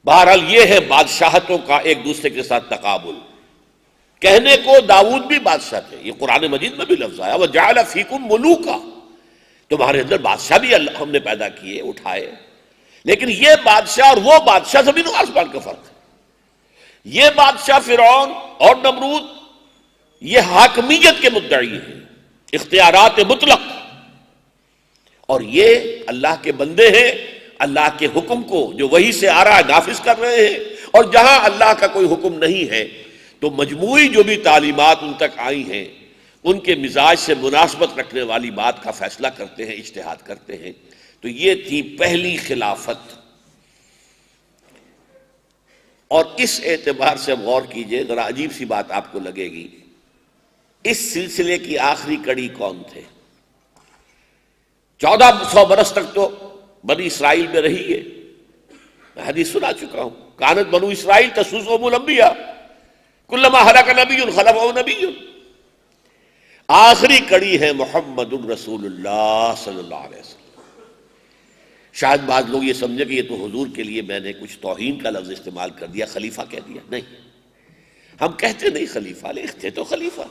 بہرحال یہ ہے بادشاہتوں کا ایک دوسرے کے ساتھ تقابل. کہنے کو داؤد بھی بادشاہ تھے، یہ قرآن مجید میں بھی لفظ آیا وَجَعَلَ فِيكُم مُلُوكًا، تمہارے اندر بادشاہ بھی اللہ ہم نے پیدا کیے اٹھائے. لیکن یہ بادشاہ اور وہ بادشاہ زمین و آسمان کا فرق ہے. یہ بادشاہ فرعون اور نمرود یہ حاکمیت کے مدعی ہیں، اختیارات مطلق، اور یہ اللہ کے بندے ہیں، اللہ کے حکم کو جو وحی سے آ رہا ہے نافذ کر رہے ہیں. اور جہاں اللہ کا کوئی حکم نہیں ہے تو مجموعی جو بھی تعلیمات ان تک آئی ہیں ان کے مزاج سے مناسبت رکھنے والی بات کا فیصلہ کرتے ہیں، اجتہاد کرتے ہیں. تو یہ تھی پہلی خلافت. اور اس اعتبار سے غور کیجئے، ذرا عجیب سی بات آپ کو لگے گی، اس سلسلے کی آخری کڑی کون تھے؟ 1400 برس تک تو بنی اسرائیل میں رہی ہے. میں حدیث سنا چکا ہوں، کانت بنو اسرائیل تسوسهم الانبیاء کلما ہلاک نبی خلفہ نبی. آخری کڑی ہے محمد الرسول اللہ صلی اللہ علیہ وسلم. شاید بعض لوگ یہ سمجھے کہ یہ تو حضور کے لیے میں نے کچھ توہین کا لفظ استعمال کر دیا، خلیفہ کہہ دیا. نہیں، ہم کہتے نہیں خلیفہ، لیکن تھے تو خلیفہ.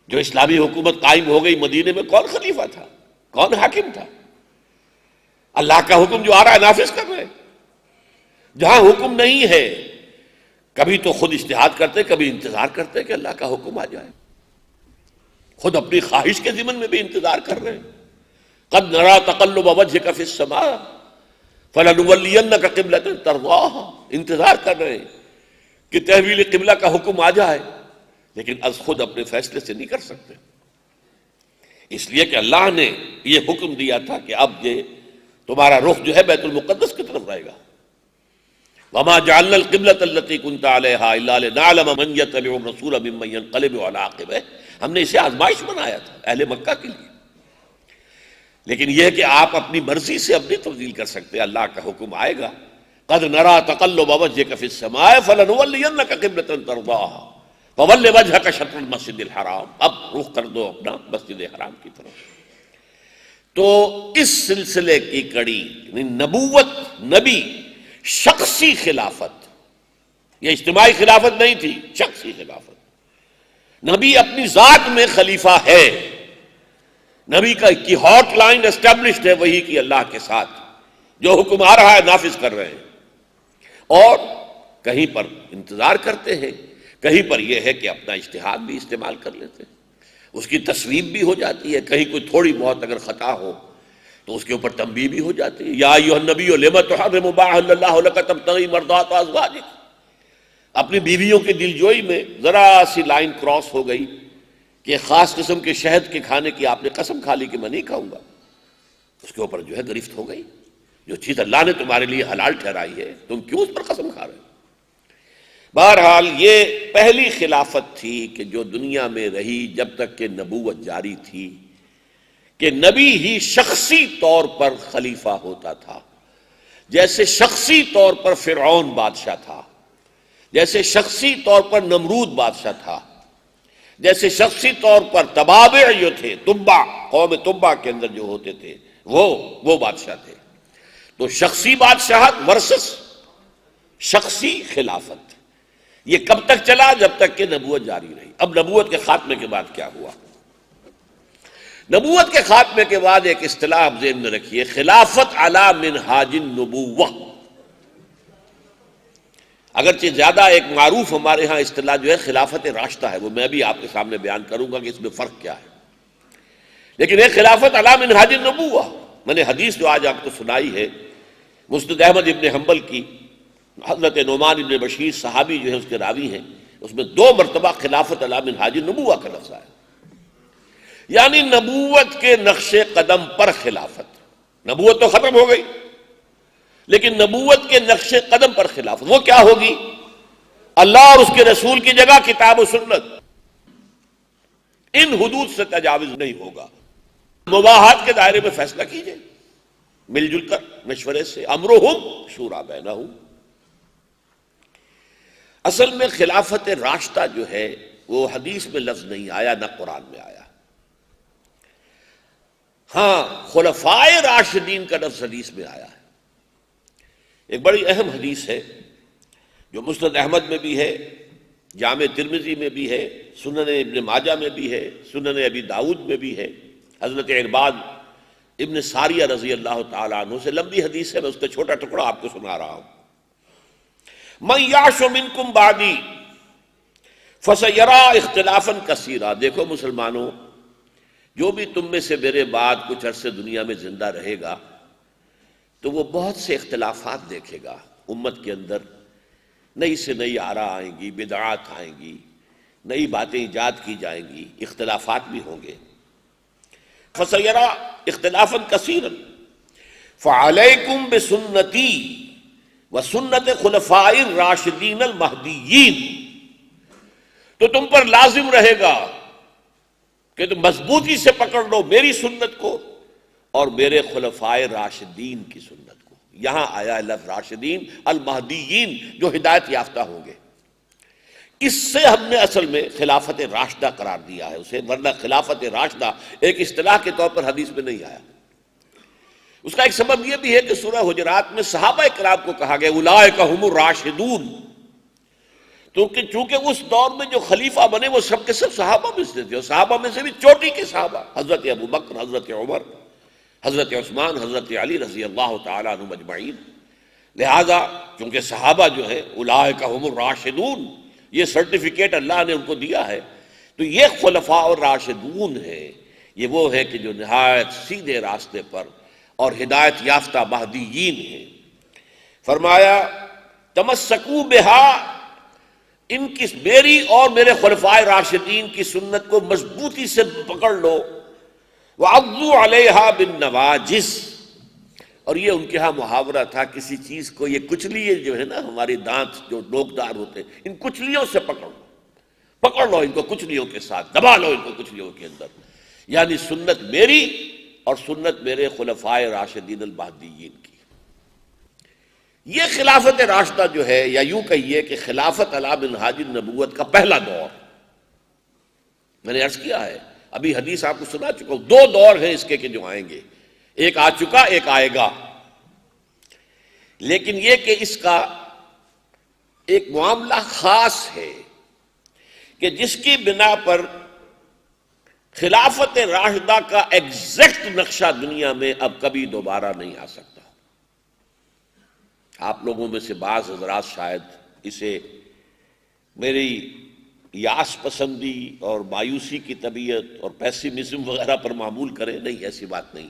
جو اسلامی حکومت قائم ہو گئی مدینے میں، کون خلیفہ تھا؟ کون حاکم تھا؟ اللہ کا حکم جو آ رہا ہے نافذ کر رہے. جہاں حکم نہیں ہے کبھی تو خود اجتہاد کرتے، کبھی انتظار کرتے کہ اللہ کا حکم آ جائے. خود اپنی خواہش کے ضمن میں بھی انتظار کر رہے ہیں. قد نرى تقلب وجهك في السماء فلنولينك قبلة ترضاها، انتظار کر رہے ہیں کہ تحویل قبلہ کا حکم آ جائے، لیکن از خود اپنے فیصلے سے نہیں کر سکتے. اس لیے کہ اللہ نے یہ حکم دیا تھا کہ اب یہ تمہارا رخ جو ہے بیت المقدس کی طرف رہے گا. وما جعلنا القبلة التي كنت عليها الا لنعلم من يتبع الرسول ممن ينقلب على عقبه. ہم نے اسے آزمائش بنایا تھا اہل مکہ کے لیے. لیکن یہ کہ آپ اپنی مرضی سے اب نہیں تبدیل کر سکتے، اللہ کا حکم آئے گا. قد نرى تقلب وجهك في السماء فلنولينك قبلة ترضاها فول وجهك شطر المسجد الحرام. اب رخ کر دو اپنا مسجد حرام کی طرف. تو اس سلسلے کی کڑی نبوت، نبی، شخصی خلافت، یہ اجتماعی خلافت نہیں تھی، شخصی خلافت. نبی اپنی ذات میں خلیفہ ہے، نبی کی ہاٹ لائن اسٹیبلشڈ ہے وہی کی اللہ کے ساتھ، جو حکم آ رہا ہے نافذ کر رہے ہیں. اور کہیں پر انتظار کرتے ہیں، کہیں پر یہ ہے کہ اپنا اجتہاد بھی استعمال کر لیتے ہیں. اس کی تصویب بھی ہو جاتی ہے، کہیں کوئی تھوڑی بہت اگر خطا ہو تو اس کے اوپر تنبیہ بھی ہو جاتی ہے. یا ایھا النبی لم تحرم ما احل اللہ لک تبتغی مرضات ازواجک. اپنی بیویوں کی دلجوئی میں ذرا سی لائن کراس ہو گئی کہ خاص قسم کے شہد کے کھانے کی آپ نے قسم کھا لی کہ میں نہیں کھاؤں گا، اس کے اوپر جو ہے گرفت ہو گئی. جو چیز اللہ نے تمہارے لیے حلال ٹھہرائی ہے تم کیوں اس پر قسم کھا رہے ہو؟ بہرحال یہ پہلی خلافت تھی کہ جو دنیا میں رہی جب تک کہ نبوت جاری تھی، کہ نبی ہی شخصی طور پر خلیفہ ہوتا تھا. جیسے شخصی طور پر فرعون بادشاہ تھا، جیسے شخصی طور پر نمرود بادشاہ تھا، جیسے شخصی طور پر تبابع جو تھے، تبع، قوم تبع کے اندر جو ہوتے تھے وہ بادشاہ تھے. تو شخصی بادشاہت ورسس شخصی خلافت، یہ کب تک چلا؟ جب تک کہ نبوت جاری رہی. اب نبوت کے خاتمے کے بعد کیا ہوا؟ نبوت کے خاتمے کے بعد ایک اصطلاح آپ ذہن میں رکھیے، خلافت علی منہاج النبوہ. اگرچہ زیادہ ایک معروف ہمارے ہاں اصطلاح جو ہے خلافت راشدہ ہے، وہ میں بھی آپ کے سامنے بیان کروں گا کہ اس میں فرق کیا ہے. لیکن ایک خلافت علی منہاج النبوہ، میں نے حدیث جو آج آپ کو سنائی ہے مسند احمد ابن حنبل کی، حضرت نعمان ابن بشیر صحابی جو ہے اس کے راوی ہیں، اس میں 2 مرتبہ خلافت علی منہاج النبوہ کا لفظ آیا. یعنی نبوت کے نقش قدم پر خلافت. نبوت تو ختم ہو گئی لیکن نبوت کے نقش قدم پر خلافت. وہ کیا ہوگی؟ اللہ اور اس کے رسول کی جگہ کتاب و سنت، ان حدود سے تجاوز نہیں ہوگا. مباحات کے دائرے میں فیصلہ کیجئے مل جل کر مشورے سے، امرہم شورا بینہم. اصل میں خلافت راشدہ جو ہے وہ حدیث میں لفظ نہیں آیا، نہ قرآن میں آیا. ہاں خلفائے راشدین کا لفظ حدیث میں آیا ہے. ایک بڑی اہم حدیث ہے جو مسند احمد میں بھی ہے، جامع ترمذی میں بھی ہے، سنن ابن ماجہ میں بھی ہے، سنن ابی داؤد میں بھی ہے، حضرت عرباد ابن ساریہ رضی اللہ تعالی عنہ سے لمبی حدیث ہے، میں اس کا چھوٹا ٹکڑا آپ کو سنا رہا ہوں۔ من یعش منکم بعدی فسیرا اختلافا کثیرا، دیکھو مسلمانوں، جو بھی تم میں سے میرے بعد کچھ عرصے دنیا میں زندہ رہے گا تو وہ بہت سے اختلافات دیکھے گا، امت کے اندر نئی سے نئی آراء آئیں گی، بدعات آئیں گی، نئی باتیں ایجاد کی جائیں گی، اختلافات بھی ہوں گے۔ فسیرا اختلافا کثیرا فعلیکم بسنتی وسنت خلفاء الراشدین المہدیین، تو تم پر لازم رہے گا کہ تم مضبوطی سے پکڑ لو میری سنت کو اور میرے خلفائے راشدین کی سنت کو۔ یہاں آیا لفظ راشدین، المہدیین، جو ہدایت یافتہ ہوں گے۔ اس سے ہم نے اصل میں خلافت راشدہ قرار دیا ہے اسے، ورنہ خلافت راشدہ ایک اصطلاح کے طور پر حدیث میں نہیں آیا۔ اس کا ایک سبب یہ بھی ہے کہ سورہ حجرات میں صحابہ کرام کو کہا گیا اولئک ھم الراشدون، چونکہ اس دور میں جو خلیفہ بنے وہ سب کے سب صحابہ میں سے تھے، اور صحابہ میں سے بھی چوٹی کے صحابہ، حضرت ابو بکر، حضرت عمر، حضرت عثمان، حضرت علی رضی اللہ تعالیٰ عنہم اجمعین۔ لہذا چونکہ صحابہ جو ہیں اولئک ھم الراشدون، یہ سرٹیفکیٹ اللہ نے ان کو دیا ہے، تو یہ خلفاء الراشدون ہیں، یہ وہ ہے کہ جو نہایت سیدھے راستے پر اور ہدایت یافتہ مہدیین ہیں۔ فرمایا تمسکوا بہا، ان کی میری اور میرے خلفائے راشدین کی سنت کو مضبوطی سے پکڑ لو، وعضوا علیہا بالنواجذ، اور یہ ان کے ہاں محاورہ تھا، کسی چیز کو یہ کچلیے جو ہے نا ہمارے دانت جو نوکدار ہوتے ہیں، ان کچلیوں سے پکڑ لو ان کو، کچلیوں کے ساتھ دبا لو ان کو کچلیوں کے اندر، یعنی سنت میری اور سنت میرے خلفائے راشدین المہدیین کی۔ یہ خلافت راشدہ جو ہے، یا یوں کہیے کہ خلافت علی منہاج النبوت کا پہلا دور، میں نے عرض کیا ہے، ابھی حدیث آپ کو سنا چکا ہوں، دو دور ہیں اس کے کہ جو آئیں گے، ایک آ چکا، ایک آئے گا، لیکن یہ کہ اس کا ایک معاملہ خاص ہے کہ جس کی بنا پر خلافت راشدہ کا ایگزیکٹ نقشہ دنیا میں اب کبھی دوبارہ نہیں آ سکتا۔ آپ لوگوں میں سے بعض حضرات شاید اسے میری یاس پسندی اور مایوسی کی طبیعت اور پیسیمزم وغیرہ پر معمول کریں، نہیں، ایسی بات نہیں۔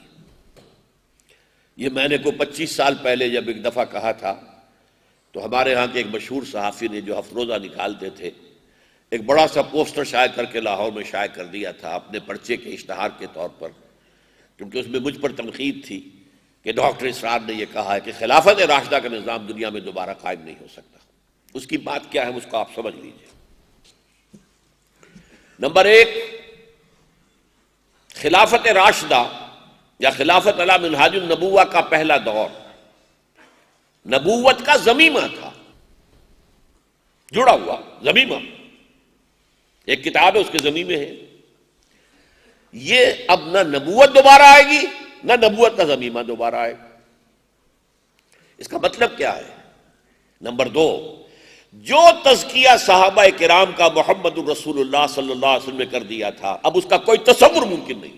یہ میں نے کو 25 سال پہلے جب ایک دفعہ کہا تھا تو ہمارے ہاں کے ایک مشہور صحافی نے جو ہفتروزہ نکالتے تھے، ایک بڑا سا پوسٹر شائع کر کے لاہور میں شائع کر دیا تھا اپنے پرچے کے اشتہار کے طور پر، کیونکہ اس میں مجھ پر تنقید تھی کہ ڈاکٹر اسرار نے یہ کہا ہے کہ خلافت راشدہ کا نظام دنیا میں دوبارہ قائم نہیں ہو سکتا۔ اس کی بات کیا ہے اس کو آپ سمجھ لیجئے۔ نمبر ایک، خلافت راشدہ یا خلافت علی منہاج النبوہ کا پہلا دور نبوت کا ضمیمہ تھا، جڑا ہوا ضمیمہ، ایک کتاب ہے اس کے ضمیمے ہے۔ یہ اب نہ نبوت دوبارہ آئے گی نہ نبوت کا ضمیمہ دوبارہ آئے گا۔ اس کا مطلب کیا ہے؟ نمبر دو، جو تزکیہ صحابہ کرام کا محمد الرسول اللہ صلی اللہ علیہ وسلم نے کر دیا تھا، اب اس کا کوئی تصور ممکن نہیں۔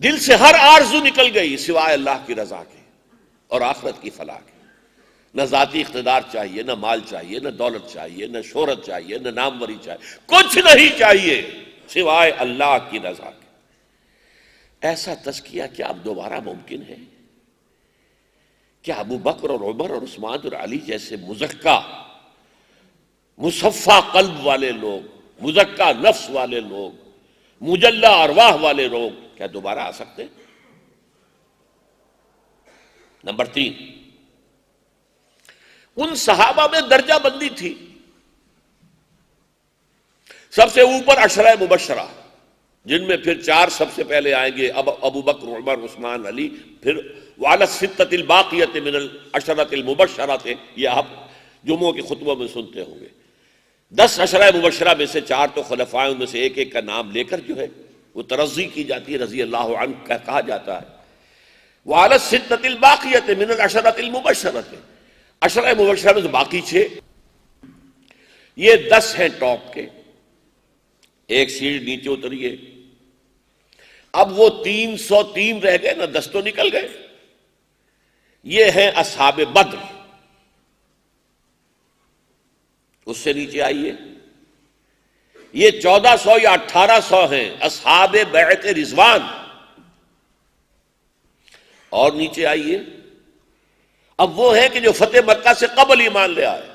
دل سے ہر آرزو نکل گئی سوائے اللہ کی رضا کے اور آخرت کی فلاح کے۔ نہ ذاتی اقتدار چاہیے، نہ مال چاہیے، نہ دولت چاہیے، نہ شہرت چاہیے، نہ ناموری چاہیے، کچھ نہیں چاہیے سوائے اللہ کی رضا کے۔ ایسا تزکیہ کیا اب دوبارہ ممکن ہے؟ کیا ابو بکر اور عمر اور عثمان اور علی جیسے مزکہ مصفہ قلب والے لوگ، مزکہ نفس والے لوگ، مجلہ ارواح والے لوگ کیا دوبارہ آ سکتے؟ نمبر تین، ان صحابہ میں درجہ بندی تھی۔ سب سے اوپر عشرہ مبشرہ، جن میں پھر چار سب سے پہلے آئیں گے، ابو بکر، عمر، عثمان، علی، پھر وعلی الستۃ الباقیۃ من العشرۃ المبشرہ تھے، یہ آپ جمعوں کے خطبوں میں سنتے ہوں گے۔ 10 عشرہ مبشرہ میں سے 4 تو خلفائے، ان میں سے ایک ایک کا نام لے کر جو ہے وہ ترضی کی جاتی ہے، رضی اللہ عنہ کہا جاتا ہے۔ وعلی الستۃ الباقیۃ من العشرۃ المبشرۃ، عشرہ مبشرہ میں سے باقی 6، یہ 10 ہیں ٹاپ کے، ایک سیڑھی نیچے اتریے، اب وہ 303 رہ گئے نا، 10 تو نکل گئے، یہ ہیں اصحاب بدر، اس سے نیچے آئیے، یہ 1400 یا 1800 ہیں اصحاب بیعت رضوان، اور نیچے آئیے، اب وہ ہیں کہ جو فتح مکہ سے قبل ایمان لے آئے،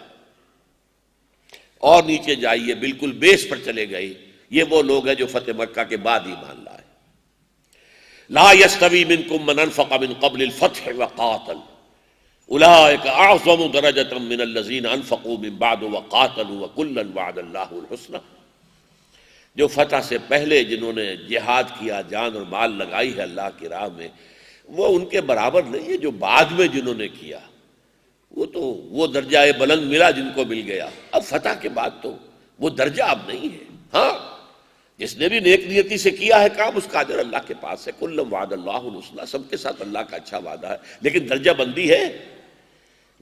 اور نیچے جائیے بالکل بیس پر چلے گئے، یہ وہ لوگ ہیں جو فتح مکہ کے بعد ایمان لائے۔ لا یستوی منکم من انفق من قبل الفتح وقاتل اولئک اعظم درجۃ من الذین انفقوا من بعد وقاتلوا وکلا وعد اللہ الحسنی، جو فتح سے پہلے جنہوں نے جہاد کیا، جان اور مال لگائی ہے اللہ کی راہ میں، وہ ان کے برابر نہیں ہے جو بعد میں جنہوں نے کیا، وہ تو وہ درجہ بلند ملا جن کو مل گیا، اب فتح کے بعد تو وہ درجہ اب نہیں ہے۔ ہاں جس نے بھی نیک نیتی سے کیا ہے کام، اس کا اجر اللہ کے پاس ہے، کل وعد اللہ الحسنی، سب کے ساتھ اللہ کا اچھا وعدہ ہے، لیکن درجہ بندی ہے۔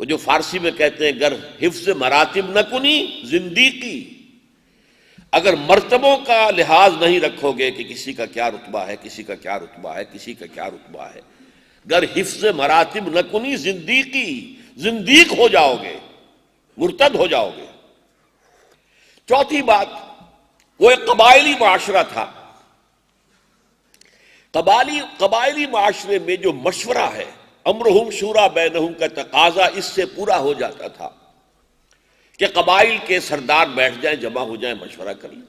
وہ جو فارسی میں کہتے ہیں گر حفظ مراتب نہ کنی زندیقی، اگر مرتبوں کا لحاظ نہیں رکھو گے کہ کسی کا کیا رتبہ ہے، کسی کا کیا رتبہ ہے، کسی کا کیا رتبہ ہے، گر حفظ مراتب نہ کنی زندیقی، زندیق ہو جاؤ گے، مرتد ہو جاؤ گے۔ چوتھی بات، وہ ایک قبائلی معاشرہ تھا، قبائلی معاشرے میں جو مشورہ ہے، امرہم شورا بینہم کا تقاضا اس سے پورا ہو جاتا تھا کہ قبائل کے سردار بیٹھ جائیں، جمع ہو جائیں، مشورہ کر لیں،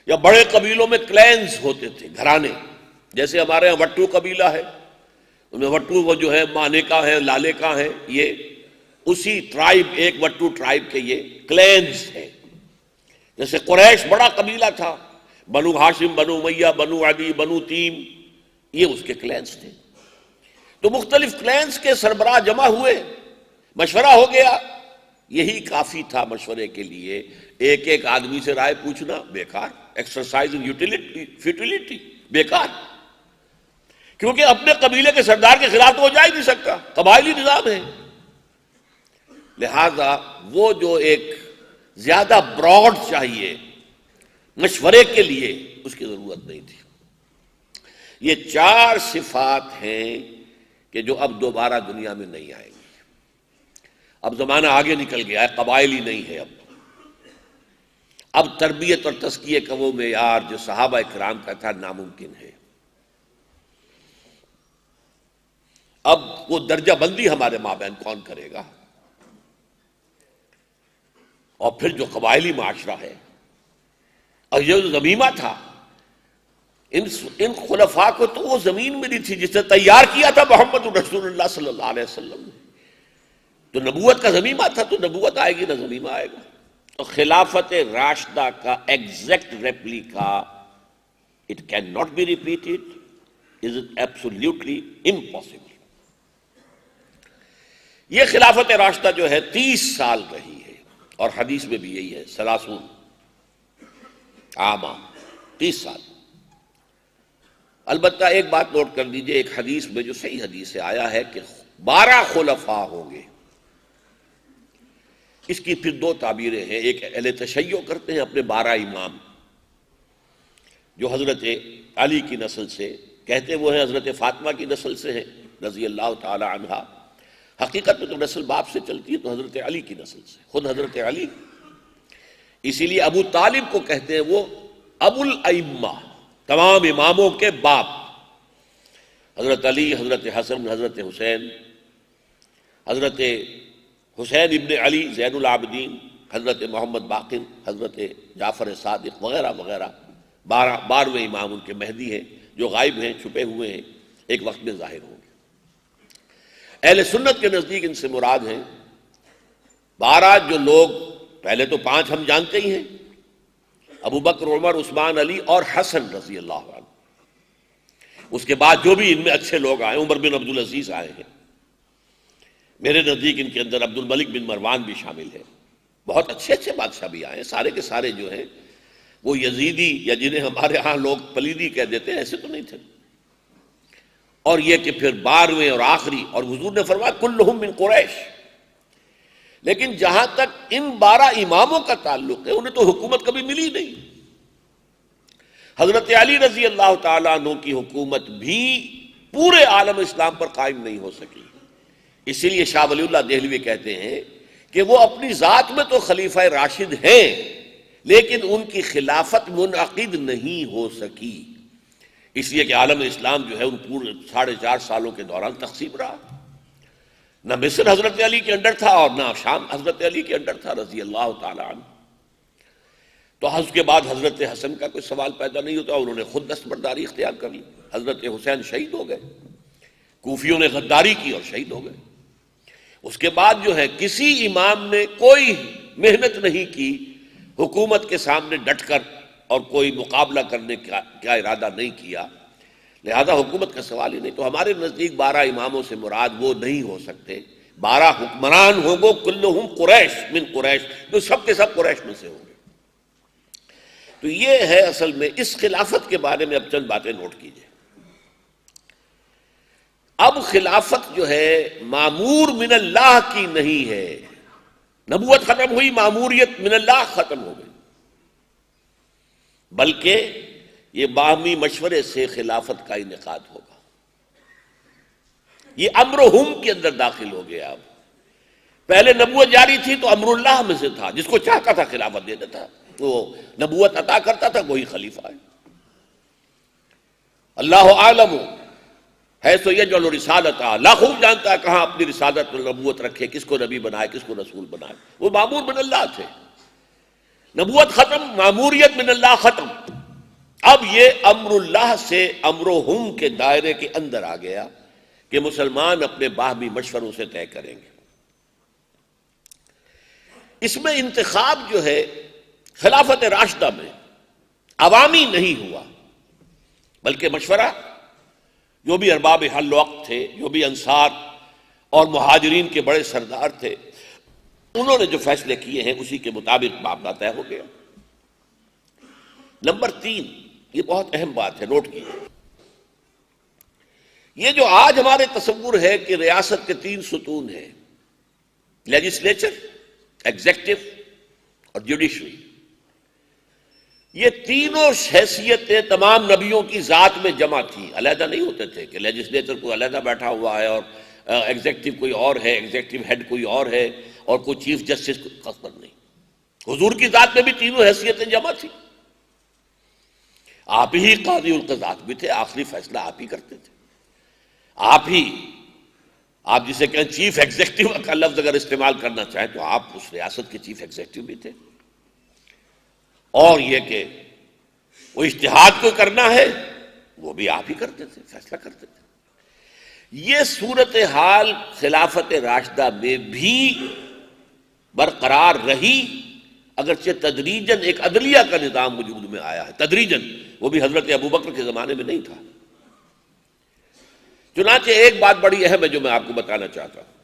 یا بڑے قبیلوں میں کلینز ہوتے تھے، گھرانے، جیسے ہمارے یہاں وٹو قبیلہ ہے، ان میں وٹو وہ جو ہے مانے کا ہے، لالے کا ہے، یہ اسی ٹرائب، ایک وٹو ٹرائب کے یہ کلینز ہیں۔ جیسے قریش بڑا قبیلہ تھا، بنو ہاشم، بنو امیہ، بنو عدی، بنو تیم، یہ اس کے کلینز تھے۔ تو مختلف کلینز کے سربراہ جمع ہوئے، مشورہ ہو گیا، یہی کافی تھا مشورے کے لیے، ایک ایک آدمی سے رائے پوچھنا بیکار، ایکسرسائز فیوٹیلیٹی، بیکار، کیونکہ اپنے قبیلے کے سردار کے خلاف تو وہ جا ہی نہیں سکتا، قبائلی نظام ہے۔ لہذا وہ جو ایک زیادہ براڈ چاہیے مشورے کے لیے، اس کی ضرورت نہیں تھی۔ یہ 4 صفات ہیں کہ جو اب دوبارہ دنیا میں نہیں آئیں گی۔ اب زمانہ آگے نکل گیا ہے، قبائلی نہیں ہے، اب تربیت اور تزکیے کا وہ معیار جو صحابہ کرام کا تھا ناممکن ہے۔ اب وہ درجہ بندی ہمارے مابین کون کرے گا؟ اور پھر جو قبائلی معاشرہ ہے، اور یہ جو ضمیمہ تھا، ان خلفاء کو تو وہ زمین ملی تھی جس نے تیار کیا تھا محمد رسول اللہ صلی اللہ علیہ وسلم نے، تو نبوت کا ضمیمہ تھا، تو نبوت آئے گی نہ ضمیمہ آئے گا۔ تو خلافت راشدہ کا exact replica, it can not be repeated, is absolutely impossible. یہ خلافت راشدہ جو ہے 30 سال رہی ہے، اور حدیث میں بھی یہی ہے، 30 عامہ، 30 سال۔ البتہ ایک بات نوٹ کر لیجئے، ایک حدیث میں جو صحیح حدیث سے آیا ہے کہ 12 خلفاء ہوں گے۔ اس کی پھر 2 تعبیریں ہیں، ایک اہل تشیع کرتے ہیں اپنے 12 امام، جو حضرت علی کی نسل سے، کہتے وہ ہیں حضرت فاطمہ کی نسل سے ہیں رضی اللہ تعالی عنہا، حقیقت میں تو نسل باپ سے چلتی ہے، تو حضرت علی کی نسل سے، خود حضرت علی، اسی لیے ابو طالب کو کہتے ہیں وہ ابو الائمہ، تمام اماموں کے باپ، حضرت علی، حضرت حسن، حضرت حسین، حضرت حسین ابن علی زین العابدین، حضرت محمد باقر، حضرت جعفر صادق وغیرہ وغیرہ، 12ویں امام ان کے مہدی ہیں، جو غائب ہیں، چھپے ہوئے ہیں، ایک وقت میں ظاہر ہوں گے۔ اہل سنت کے نزدیک ان سے مراد ہیں 12 جو لوگ، پہلے تو 5 ہم جانتے ہی ہیں، ابو بکر، عمر، عثمان، علی اور حسن رضی اللہ عنہ، اس کے بعد جو بھی ان میں اچھے لوگ آئے، عمر بن عبدالعزیز آئے ہیں، میرے نزدیک ان کے اندر عبد الملک بن مروان بھی شامل ہے، بہت اچھے اچھے بادشاہ بھی آئے ہیں، سارے کے سارے جو ہیں وہ یزیدی، یا جنہیں ہمارے ہاں لوگ پلیدی کہہ دیتے ہیں، ایسے تو نہیں تھے۔ اور یہ کہ پھر 12ویں اور آخری، اور حضور نے فرمایا کلہم من قریش، لیکن جہاں تک ان 12 اماموں کا تعلق ہے انہیں تو حکومت کبھی ملی نہیں۔ حضرت علی رضی اللہ تعالیٰ عنہ کی حکومت بھی پورے عالم اسلام پر قائم نہیں ہو سکی۔ اسی لیے شاہ ولی اللہ دہلوی کہتے ہیں کہ وہ اپنی ذات میں تو خلیفہ راشد ہیں، لیکن ان کی خلافت منعقد نہیں ہو سکی، اس لیے کہ عالم اسلام جو ہے ان پورے 4.5 سالوں کے دوران تقسیم رہا۔ نہ مصر حضرت علی کے انڈر تھا اور نہ شام حضرت علی کے انڈر تھا رضی اللہ تعالی عنہ۔ تو اس کے بعد حضرت حسن کا کوئی سوال پیدا نہیں ہوتا، انہوں نے خود دستبرداری اختیار کر لی۔ حضرت حسین شہید ہو گئے، کوفیوں نے غداری کی اور شہید ہو گئے۔ اس کے بعد جو ہے کسی امام نے کوئی محنت نہیں کی حکومت کے سامنے ڈٹ کر اور کوئی مقابلہ کرنے کا ارادہ نہیں کیا، لہذا حکومت کا سوال ہی نہیں۔ تو ہمارے نزدیک 12 اماموں سے مراد وہ نہیں ہو سکتے، 12 حکمران ہوں گے کلہم قریش من قریش، جو سب کے سب قریش میں سے ہوں گے۔ تو یہ ہے اصل میں اس خلافت کے بارے میں اب چند باتیں نوٹ کیجئے۔ اب خلافت جو ہے معمور من اللہ کی نہیں ہے، نبوت ختم ہوئی، معموریت من اللہ ختم ہو گئی، بلکہ یہ باہمی مشورے سے خلافت کا انعقاد ہوگا۔ یہ امر ہم کے اندر داخل ہو گیا۔ اب پہلے نبوت جاری تھی تو امر اللہ میں سے تھا، جس کو چاہتا تھا خلافت دے دیتا، وہ نبوت عطا کرتا تھا، وہی خلیفہ ہے۔ اللہ عالم ہے سو یجعل رسالتہ، اللہ خوب جانتا ہے کہاں اپنی رسالت اور نبوت رکھے، کس کو نبی بنائے، کس کو رسول بنائے۔ وہ معمور من اللہ تھے، نبوت ختم، معموریت من اللہ ختم۔ اب یہ امر اللہ سے امر ہم کے دائرے کے اندر آ گیا کہ مسلمان اپنے باہمی مشوروں سے طے کریں گے۔ اس میں انتخاب جو ہے خلافت راشدہ میں عوامی نہیں ہوا، بلکہ مشورہ، جو بھی ارباب حل وقت تھے، جو بھی انصار اور مہاجرین کے بڑے سردار تھے، انہوں نے جو فیصلے کیے ہیں اسی کے مطابق معاملہ طے ہو گیا۔ نمبر 3، یہ بہت اہم بات ہے، نوٹ کیجیے۔ یہ جو آج ہمارے تصور ہے کہ ریاست کے 3 ستون ہیں، لیجسلیچر، ایگزیکٹو اور جوڈیشری، یہ تینوں حیثیتیں تمام نبیوں کی ذات میں جمع تھی، علیحدہ نہیں ہوتے تھے کہ لیجسلیچر کوئی علیحدہ بیٹھا ہوا ہے اور ایگزیکٹو کوئی اور ہے، ایگزیکٹو ہیڈ کوئی اور ہے اور کوئی چیف جسٹس خبر نہیں۔ حضور کی ذات میں بھی تینوں حیثیتیں جمع تھی۔ آپ ہی قاضی القضات بھی تھے، آخری فیصلہ آپ ہی کرتے تھے، آپ جسے کہیں چیف ایگزیکٹو کا لفظ اگر استعمال کرنا چاہیں تو آپ اس ریاست کے چیف ایگزیکٹو بھی تھے۔ اور یہ کہ وہ اجتہاد کو کرنا ہے وہ بھی آپ ہی کرتے تھے، فیصلہ کرتے تھے۔ یہ صورتحال خلافت راشدہ میں بھی برقرار رہی، اگرچہ تدریجاً ایک عدلیہ کا نظام وجود میں آیا ہے، تدریجاً، وہ بھی حضرت ابوبکر کے زمانے میں نہیں تھا۔ چنانچہ ایک بات بڑی اہم ہے جو میں آپ کو بتانا چاہتا ہوں۔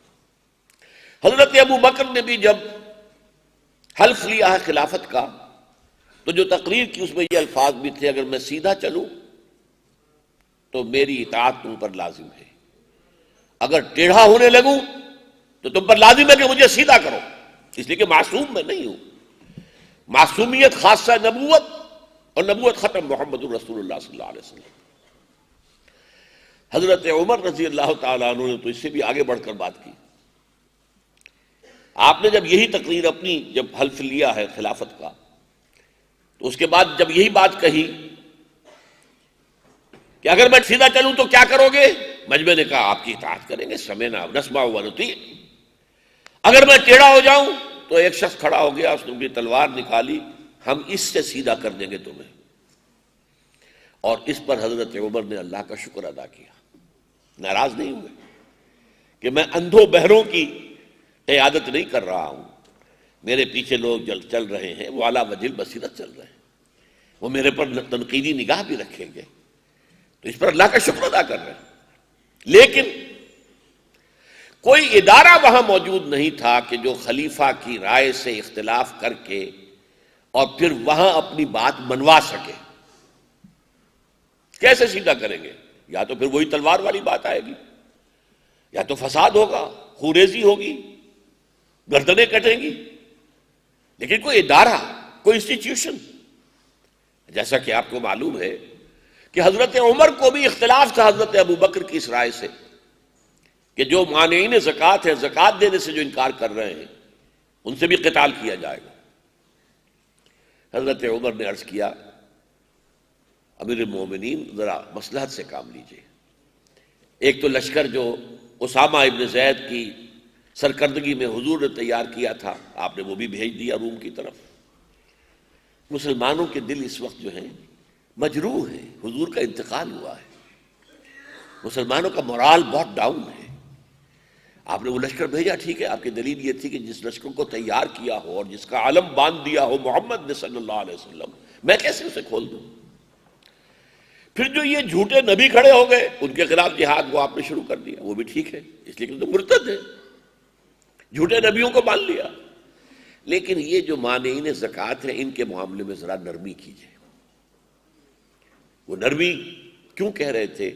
حضرت ابوبکر نے بھی جب حلف لیا ہے خلافت کا تو جو تقریر کی اس میں یہ الفاظ بھی تھے، اگر میں سیدھا چلوں تو میری اطاعت تم پر لازم ہے، اگر ٹیڑھا ہونے لگوں تو تم پر لازم ہے کہ مجھے سیدھا کرو، اس لیے کہ معصوم میں نہیں ہوں۔ معصومیت خاصہ نبوت اور نبوت ختم محمد الرسول اللہ صلی اللہ علیہ وسلم۔ حضرت عمر رضی اللہ تعالیٰ عنہ نے تو اس سے بھی آگے بڑھ کر بات کی۔ آپ نے جب یہی تقریر اپنی جب حلف لیا ہے خلافت کا تو اس کے بعد جب یہی بات کہی کہ اگر میں سیدھا چلوں تو کیا کرو گے، مجمع نے کہا آپ کی اطاعت کریں گے، سمعنا ونسمع ونطیع۔ اگر میں ٹیڑھا ہو جاؤں تو ایک شخص کھڑا ہو گیا، اس نے اپنی تلوار نکالی، ہم اس سے سیدھا کر دیں گے تمہیں۔ اور اس پر حضرت عمر نے اللہ کا شکر ادا کیا، ناراض نہیں ہوئے کہ میں اندھوں بہروں کی قیادت نہیں کر رہا ہوں، میرے پیچھے لوگ چل رہے ہیں، وہ اعلیٰ وجہ بصیرت چل رہے ہیں، وہ میرے پر تنقیدی نگاہ بھی رکھیں گے، تو اس پر اللہ کا شکر ادا کر رہے ہیں۔ لیکن کوئی ادارہ وہاں موجود نہیں تھا کہ جو خلیفہ کی رائے سے اختلاف کر کے اور پھر وہاں اپنی بات منوا سکے۔ کیسے سیدھا کریں گے؟ یا تو پھر وہی تلوار والی بات آئے گی، یا تو فساد ہوگا، خوریزی ہوگی، گردنیں کٹیں گی. لیکن کوئی ادارہ، کوئی انسٹیٹیوشن، جیسا کہ آپ کو معلوم ہے کہ حضرت عمر کو بھی اختلاف تھا حضرت ابو بکر کی اس رائے سے کہ جو مانعین زکوٰۃ ہے، زکوٰۃ دینے سے جو انکار کر رہے ہیں ان سے بھی قتال کیا جائے گا. حضرت عمر نے عرض کیا امیر المومنین ذرا مصلحت سے کام لیجیے. ایک تو لشکر جو اسامہ ابن زید کی سرکردگی میں حضور نے تیار کیا تھا، آپ نے وہ بھی بھیج دیا روم کی طرف. مسلمانوں کے دل اس وقت جو ہیں مجروح ہیں، حضور کا انتقال ہوا ہے، مسلمانوں کا مورال بہت ڈاؤن ہے. آپ نے وہ لشکر بھیجا، ٹھیک ہے، آپ کی دلیل یہ تھی کہ جس لشکر کو تیار کیا ہو اور جس کا علم باندھ دیا ہو محمد نے صلی اللہ علیہ وسلم، میں کیسے اسے کھول دوں؟ پھر جو یہ جھوٹے نبی کھڑے ہو گئے ان کے خلاف جہاد وہ آپ نے شروع کر دیا، وہ بھی ٹھیک ہے، اس لیے کہ تو مرتد ہے، جھوٹے نبیوں کو مان لیا. لیکن یہ جو مانعین زکوٰۃ ہیں ان کے معاملے میں ذرا نرمی کیجیے. وہ نرمی کیوں کہہ رہے تھے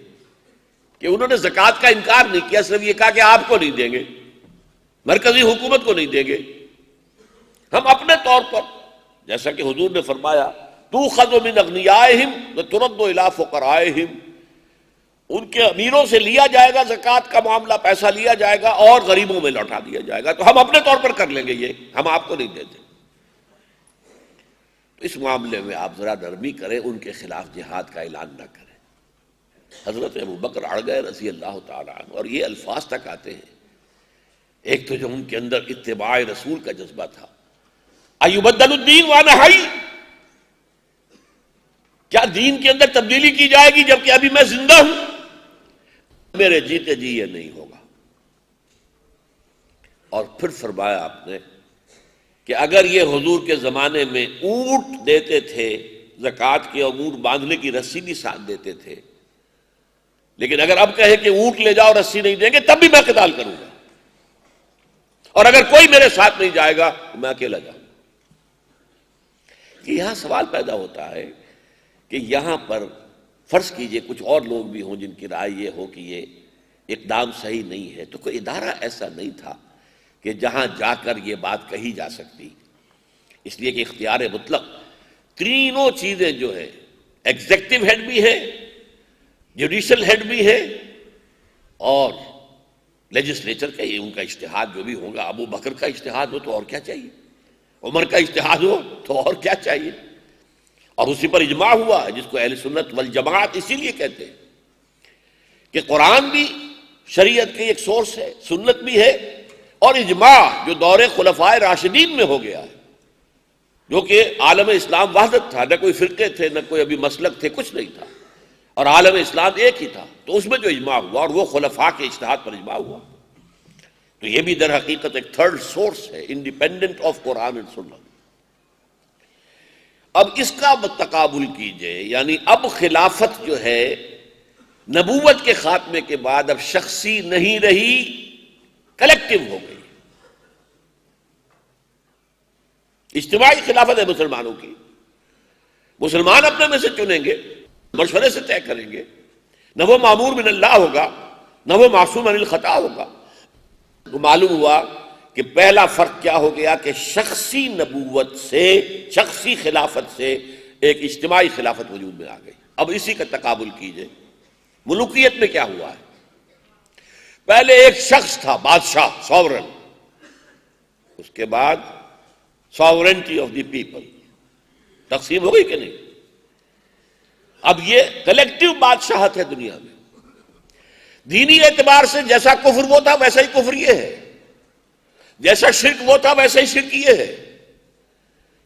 کہ انہوں نے زکوٰۃ کا انکار نہیں کیا، صرف یہ کہا کہ آپ کو نہیں دیں گے، مرکزی حکومت کو نہیں دیں گے، ہم اپنے طور پر، جیسا کہ حضور نے فرمایا تؤخذ من اغنیائہم وترد الی فقرائہم، ان کے امیروں سے لیا جائے گا زکوٰۃ کا معاملہ، پیسہ لیا جائے گا اور غریبوں میں لوٹا دیا جائے گا، تو ہم اپنے طور پر کر لیں گے، یہ ہم آپ کو نہیں دیتے. تو اس معاملے میں آپ ذرا نرمی کریں، ان کے خلاف جہاد کا اعلان نہ کریں. حضرت ابو بکر اڑ گئے رضی اللہ تعالیٰ عنہ، اور یہ الفاظ تک آتے ہیں. ایک تو جو ان کے اندر اتباع رسول کا جذبہ تھا، ایبدل الدین وانا حی، کیا دین کے اندر تبدیلی کی جائے گی جبکہ ابھی میں زندہ ہوں؟ میرے جیتے جی یہ نہیں ہوگا. اور پھر فرمایا آپ نے کہ اگر یہ حضور کے زمانے میں اونٹ دیتے تھے زکوٰۃ کے، اور اونٹ باندھنے کی رسی بھی ساتھ دیتے تھے، لیکن اگر اب کہے کہ اونٹ لے جاؤ رسی نہیں دیں گے تب بھی میں قتال کروں گا، اور اگر کوئی میرے ساتھ نہیں جائے گا تو میں اکیلا جاؤں. کہ یہاں سوال پیدا ہوتا ہے کہ یہاں پر فرض کیجئے کچھ اور لوگ بھی ہوں جن کی رائے یہ ہو کہ یہ اقدام صحیح نہیں ہے، تو کوئی ادارہ ایسا نہیں تھا کہ جہاں جا کر یہ بات کہی جا سکتی. اس لیے کہ اختیار مطلق تینوں چیزیں جو ہے، ایگزیکٹو ہیڈ بھی ہے، جوڈیشل ہیڈ بھی ہے، اور لیجسلیچر کا یہ ان کا اجتہاد جو بھی ہوگا. ابو بکر کا اجتہاد ہو تو اور کیا چاہیے، عمر کا اجتہاد ہو تو اور کیا چاہیے، اور اسی پر اجماع ہوا ہے، جس کو اہل سنت والجماعت اسی لیے کہتے ہیں کہ قرآن بھی شریعت کی ایک سورس ہے، سنت بھی ہے، اور اجماع جو دور خلفائے راشدین میں ہو گیا ہے، جو کہ عالم اسلام وحدت تھا، نہ کوئی فرقے تھے، نہ کوئی ابھی مسلک تھے، کچھ نہیں تھا، اور عالم اسلام ایک ہی تھا. تو اس میں جو اجماع ہوا اور وہ خلفاء کے اجتہاد پر اجماع ہوا، تو یہ بھی در حقیقت ایک تھرڈ سورس ہے، انڈیپینڈنٹ آف قرآن اینڈ سنت. اب اس کا تقابل کیجئے، یعنی اب خلافت جو ہے نبوت کے خاتمے کے بعد اب شخصی نہیں رہی، کلیکٹیو ہو گئی. اجتماعی خلافت ہے مسلمانوں کی، مسلمان اپنے میں سے چنیں گے، مشورے سے طے کریں گے، نہ وہ مامور من اللہ ہوگا، نہ وہ معصوم عن الخطا ہوگا. تو معلوم ہوا کہ پہلا فرق کیا ہو گیا کہ شخصی نبوت سے، شخصی خلافت سے ایک اجتماعی خلافت وجود میں آ گئی. اب اسی کا تقابل کیجئے ملوکیت میں کیا ہوا ہے. پہلے ایک شخص تھا بادشاہ، ساورن، اس کے بعد ساورنٹی آف دی پیپل تقسیم ہو گئی کہ نہیں. اب یہ کلیکٹیو بادشاہت ہے دنیا میں. دینی اعتبار سے جیسا کفر وہ تھا ویسا ہی کفر یہ ہے، جیسا شرک وہ تھا ویسا ہی شرک یہ ہے.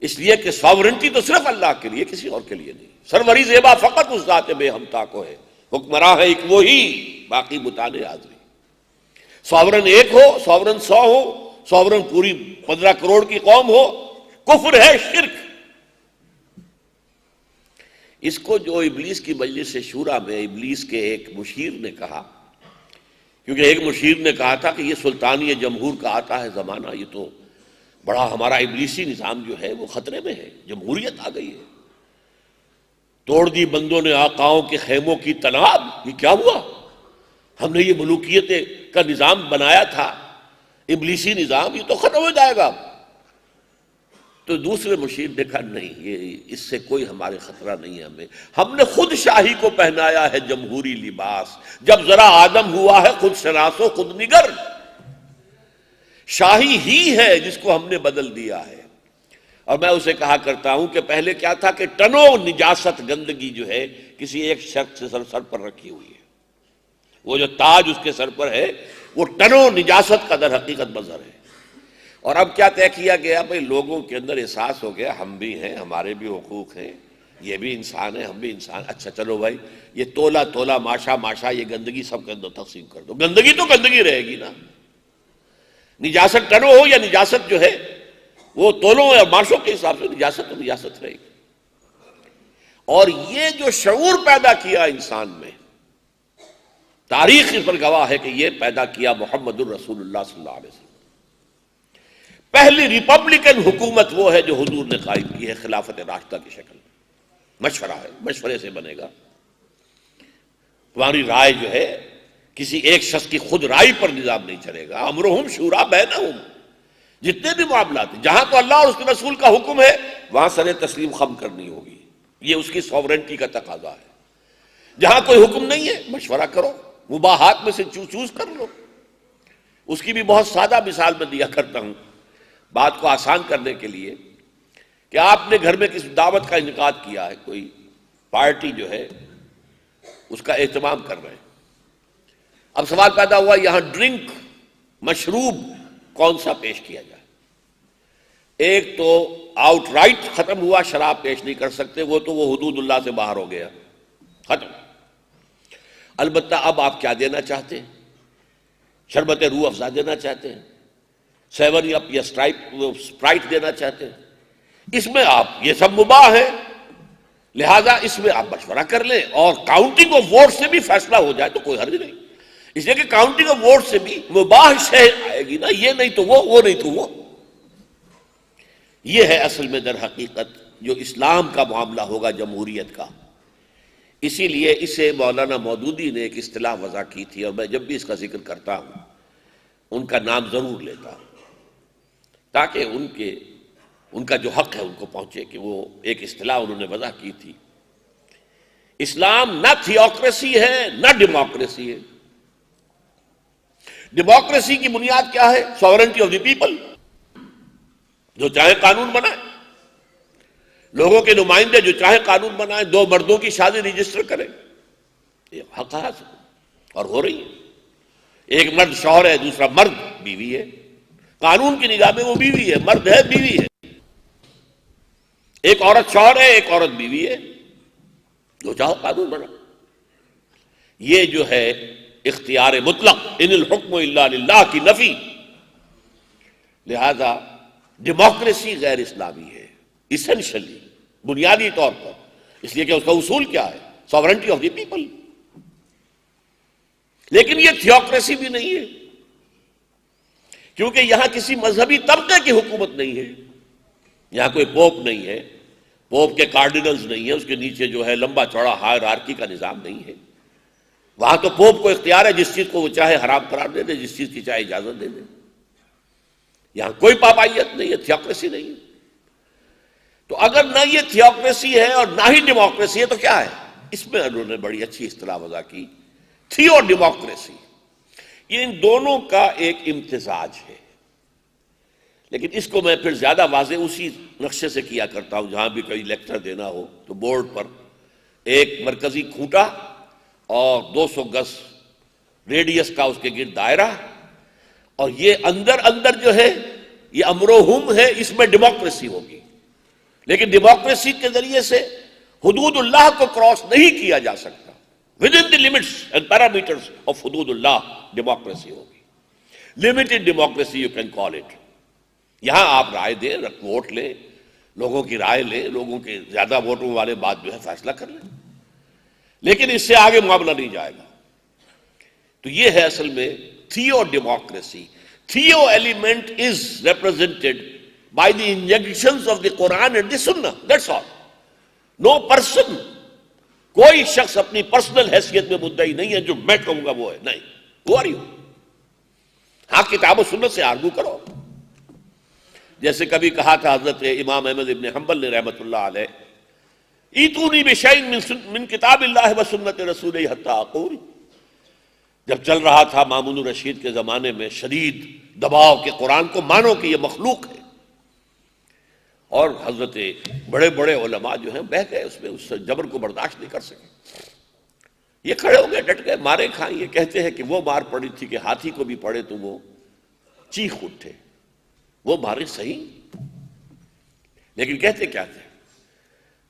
اس لیے کہ ساورنٹی تو صرف اللہ کے لیے، کسی اور کے لیے نہیں. سروری زیبا فقط اس ذات بے ہمتا کو ہے، حکمراں ہے ایک وہی، باقی بتانے حاضری. ساورن ایک ہو، ساورن 100 ہو، ساورن پوری 15 کروڑ کی قوم ہو، کفر ہے، شرک. اس کو جو ابلیس کی مجلس شورا میں ابلیس کے ایک مشیر نے کہا، کیونکہ ایک مشیر نے کہا تھا کہ یہ سلطانی جمہور کا آتا ہے زمانہ، یہ تو بڑا ہمارا ابلیسی نظام جو ہے وہ خطرے میں ہے، جمہوریت آ گئی ہے. توڑ دی بندوں نے آقاؤں کے خیموں کی تناب. یہ کیا ہوا؟ ہم نے یہ ملوکیت کا نظام بنایا تھا، ابلیسی نظام، یہ تو ختم ہو جائے گا. تو دوسرے مشیر نے کہا نہیں، یہ اس سے کوئی ہمارے خطرہ نہیں ہے. ہم نے خود شاہی کو پہنایا ہے جمہوری لباس. جب ذرا آدم ہوا ہے خود شناس و خود نگر. شاہی ہی ہے جس کو ہم نے بدل دیا ہے. اور میں اسے کہا کرتا ہوں کہ پہلے کیا تھا کہ ٹنوں نجاست گندگی جو ہے کسی ایک شخص سے سر پر رکھی ہوئی ہے. وہ جو تاج اس کے سر پر ہے وہ ٹنوں نجاست کا در حقیقت مظہر ہے. اور اب کیا طے کیا گیا؟ بھئی لوگوں کے اندر احساس ہو گیا ہم بھی ہیں، ہمارے بھی حقوق ہیں، یہ بھی انسان ہے، ہم بھی انسان. اچھا چلو بھائی یہ تولا تولا ماشا ماشا یہ گندگی سب کے اندر تقسیم کر دو. گندگی تو گندگی رہے گی نا. نجاست ٹنوں ہو یا نجاست جو ہے وہ تولوں اور ماشوں کے حساب سے نجاست تو نجاست رہے گی. اور یہ جو شعور پیدا کیا انسان میں، تاریخ اس پر گواہ ہے کہ یہ پیدا کیا محمد الرسول اللہ صلی اللہ علیہ وسلم. پہلی ریپبلکن حکومت وہ ہے جو حضور نے قائم کی ہے خلافت راشدہ کی شکل میں. مشورہ ہے، مشورے سے بنے گا. تمہاری رائے جو ہے کسی ایک شخص کی خود رائے پر نظام نہیں چلے گا. امرہم شورا بینہم. جتنے بھی معاملات ہیں جہاں تو اللہ اور اس کے رسول کا حکم ہے وہاں سر تسلیم خم کرنی ہوگی. یہ اس کی سوورنٹی کا تقاضا ہے. جہاں کوئی حکم نہیں ہے مشورہ کرو، مباحات میں سے چوز کر لو. اس کی بھی بہت سادہ مثال میں دیا کرتا ہوں بات کو آسان کرنے کے لیے کہ آپ نے گھر میں کسی دعوت کا انعقاد کیا ہے، کوئی پارٹی جو ہے اس کا اہتمام کر رہے ہیں. اب سوال پیدا ہوا یہاں ڈرنک مشروب کون سا پیش کیا جائے. ایک تو آؤٹ رائٹ ختم ہوا، شراب پیش نہیں کر سکتے، وہ تو وہ حدود اللہ سے باہر ہو گیا، ختم. البتہ اب آپ کیا دینا چاہتے ہیں؟ شربت روح افزا دینا چاہتے ہیں، سیون اپ یا اسپرائٹ دینا چاہتے ہیں. اس میں آپ یہ سب مباح ہے، لہذا اس میں آپ مشورہ کر لیں اور کاؤنٹنگ آف ووٹ سے بھی فیصلہ ہو جائے تو کوئی حرج نہیں. اس لیے کہ کاؤنٹنگ آف ووٹ سے بھی مباح شے آئے گی نا، یہ نہیں تو وہ نہیں تو وہ. یہ ہے اصل میں در حقیقت جو اسلام کا معاملہ ہوگا جمہوریت کا. اسی لیے اسے مولانا مودودی نے ایک اصطلاح وضع کی تھی، اور میں جب بھی اس کا ذکر کرتا ہوں ان کا نام ضرور لیتا ہوں تاکہ ان کا جو حق ہے ان کو پہنچے. کہ وہ ایک اصطلاح انہوں نے وضع کی تھی، اسلام نہ تھیوکریسی ہے نہ ڈیموکریسی ہے. ڈیموکریسی کی بنیاد کیا ہے؟ Sovereignty of the people. جو چاہے قانون بنائے، لوگوں کے نمائندے جو چاہے قانون بنائے، دو مردوں کی شادی رجسٹر کریں، یہ حق ہے اور ہو رہی ہے. ایک مرد شوہر ہے، دوسرا مرد بیوی ہے. قانون کی نگاہ میں وہ بیوی ہے، مرد ہے بیوی ہے. ایک عورت شوہر ہے، ایک عورت بیوی ہے، جو چاہو قانون بنا. یہ جو ہے اختیار مطلق، ان الحکم الا للہ کی نفی. لہذا ڈیموکریسی غیر اسلامی ہے اسینشلی، بنیادی طور پر. اس لیے کہ اس کا اصول کیا ہے؟ Sovereignty of the people. لیکن یہ تھیوکریسی بھی نہیں ہے، کیونکہ یہاں کسی مذہبی طبقے کی حکومت نہیں ہے. یہاں کوئی پوپ نہیں ہے، پوپ کے کارڈینلز نہیں ہے، اس کے نیچے جو ہے لمبا چوڑا ہائرارکی کا نظام نہیں ہے. وہاں تو پوپ کو اختیار ہے جس چیز کو وہ چاہے حرام قرار دے دے، جس چیز کی چاہے اجازت دے دے. یہاں کوئی پابندیت نہیں ہے، تھیوکریسی نہیں ہے. تو اگر نہ یہ تھیوکریسی ہے اور نہ ہی ڈیموکریسی ہے تو کیا ہے؟ اس میں انہوں نے بڑی اچھی اصطلاح وضع کی، تھیو ڈیموکریسی. یہ ان دونوں کا ایک امتزاج ہے. لیکن اس کو میں پھر زیادہ واضح اسی نقشے سے کیا کرتا ہوں جہاں بھی کوئی لیکچر دینا ہو تو بورڈ پر ایک مرکزی کھوٹا اور 200 گز ریڈیس کا اس کے گرد دائرہ، اور یہ اندر جو ہے یہ امر و حکم ہے، اس میں ڈیموکریسی ہوگی. لیکن ڈیموکریسی کے ذریعے سے حدود اللہ کو کراس نہیں کیا جا سکتا. With in the limits and parameters of حدود اللہ ڈیموکریسی ہوگی. Limited democracy you can call it. یہاں آپ رائے دیں، ووٹ لیں، لوگوں کی رائے لیں، لوگوں کے زیادہ ووٹوں والے بات جو ہے فیصلہ کر لیں، لیکن اس سے آگے معاملہ نہیں جائے گا. تو یہ ہے اصل میں theo democracy. Theo element is represented by the injunctions of the Quran and the Sunnah. That's all. No person کوئی شخص اپنی پرسنل حیثیت میں مدعی نہیں ہے جو میں کہوں گا وہ ہے، نہیں، وہ آ رہی ہو. ہاں کتاب و سنت سے آرگو کرو. جیسے کبھی کہا تھا حضرت امام احمد ابن حنبل نے رحمۃ اللہ علیہ، ایتونی بشیء من کتاب اللہ و سنت رسولہ حتی اقول. جب چل رہا تھا مامون الرشید کے زمانے میں شدید دباؤ کہ قرآن کو مانو کہ یہ مخلوق ہے، اور حضرت بڑے بڑے علماء جو ہیں بہہ گئے اس میں، اس جبر کو برداشت نہیں کر سکے. یہ کھڑے ہو گئے، ڈٹ گئے، مارے کھائیں. یہ کہتے ہیں کہ وہ مار پڑی تھی کہ ہاتھی کو بھی پڑے تو وہ چیخ اٹھے. وہ مارے صحیح، لیکن کہتے کیا تھے؟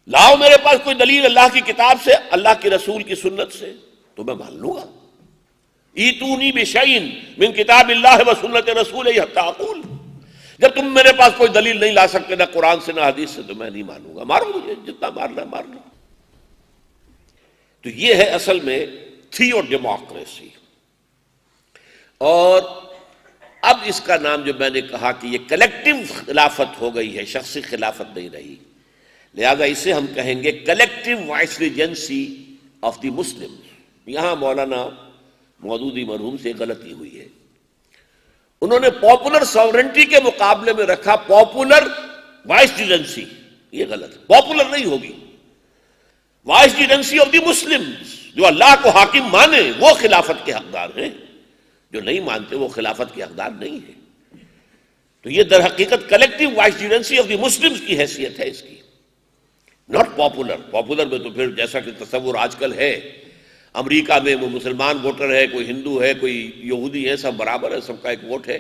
لاؤ میرے پاس کوئی دلیل اللہ کی کتاب سے، اللہ کے رسول کی سنت سے، تو میں مان لوں گا. ایتونی بشیء من کتاب اللہ و سنت رسولہ حتی اقول. جب تم میرے پاس کوئی دلیل نہیں لا سکتے نہ قرآن سے نہ حدیث سے، تو میں نہیں مانوں گا. مارو مجھے، جتنا مارنا مار لو. تو یہ ہے اصل میں تھیو ڈیموکریسی. اور اب اس کا نام جو میں نے کہا کہ یہ کلیکٹیو خلافت ہو گئی ہے، شخصی خلافت نہیں رہی، لہذا اسے ہم کہیں گے کلیکٹیو وائسریجنسی آف دی مسلم. یہاں مولانا مودودی مرحوم سے غلطی ہوئی ہے. انہوں نے پاپولر ساورنٹی کے مقابلے میں رکھا پاپولر وائسریجنسی. یہ غلط، پاپولر نہیں ہوگی. وائسریجنسی آف دی مسلم، جو اللہ کو حاکم مانے وہ خلافت کے حقدار ہیں، جو نہیں مانتے وہ خلافت کے حقدار نہیں ہیں. تو یہ در حقیقت کلیکٹیو وائسریجنسی آف دی مسلمز کی حیثیت ہے اس کی، ناٹ پاپولر. پاپولر میں تو پھر جیسا کہ تصور آج کل ہے، امریکہ میں وہ مسلمان ووٹر ہے، کوئی ہندو ہے، کوئی یہودی ہے، سب برابر ہے، سب کا ایک ووٹ ہے.